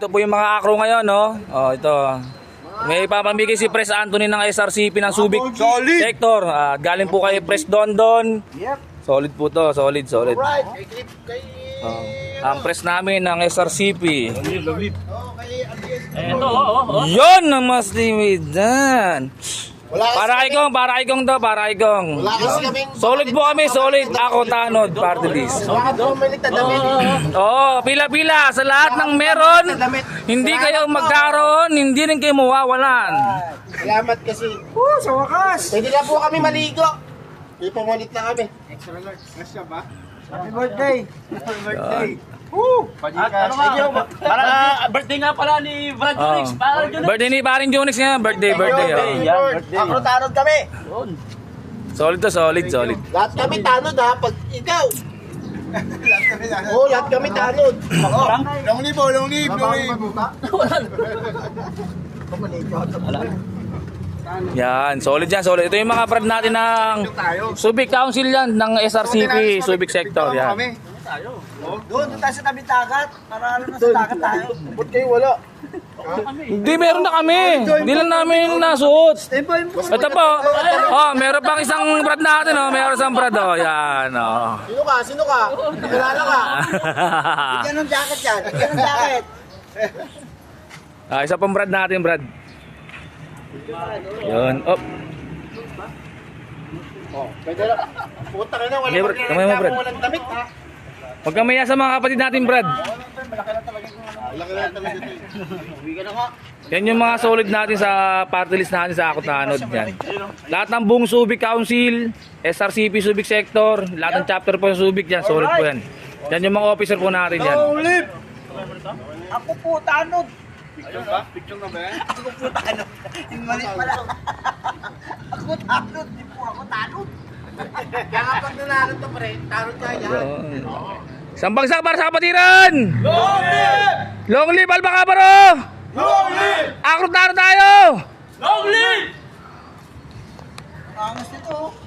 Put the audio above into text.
Dito po yung mga akro ngayon, no? Oh, ito. May ipapamigay si Pres Anthony ng SRCP ng Subic Sector. Galing po kay Pres Dondon. Solid po to, solid. Alright. Ang Pres namin ng SRCP. Ito, Yon ang mas limitan. Wala kasi Para ikong. Wala kasi kaming... Solid po kami, solid. Ako tanod, party list. Wala ka pumilit na damit. Oo, pila-pila sa lahat ng meron. Hindi kayo magkaroon, hindi rin kayo mawawalan. Salamat kasi. Sa wakas! Pwede na po kami maligo. Ipamulit na kami. Happy birthday! Happy birthday! At ano nga, para birthday nga pala ni Brad Jonix. Para Jonix. Birthday ni Paring Jonix nga, birthday. Ako tanod kami. Solid to, solid. Lahat kami tanod ha. Pag ikaw. Oo, lahat kami tanod. Long live! Yan, solid yan, solid. Ito yung mga brad natin ng Subic Council yan, ng SRCP, Subic Sector. Yan. Doon tayo sa tabi dagat. Para alam na sa dagat tayo. Ba't kayo wala? Hindi, meron na kami. Hindi lang namin nasuot. Ito po. Oh, meron pang isang brad natin, oh. Meron isang brad, oh. Yan, oh. Sino ka? Kilala ka? Yan ang jacket yan. Yan ang jacket. Isa pang brad natin, brad. Yun, op. Pwede lang. Puta ka na, Okay, Brad. Kamay mo, Brad. walang damit ha. Huwag kang maya sa mga kapatid natin, brad. Laki lang damit ito. Yan yung mga solid natin sa party list natin sa Ako Tanod. Yan. Lahat ng buong Subic Council, SRCP Subic Sector, lahat ng chapter po ng Subic yan, solid po yan. Yan yung mga officer po natin yan. Ako po, tanod. Picture na ba yan? Ako po, tanod. Yung mali pala. Ako tanod. Di po ako tanod. Kaya nga pag nanalo to pre, tanod ka yan. Isang bagsak para sa kapatiran! Long live! Long live, Alba Cabaro! Long live! Ako Tanod tayo! Long live! Angas nito.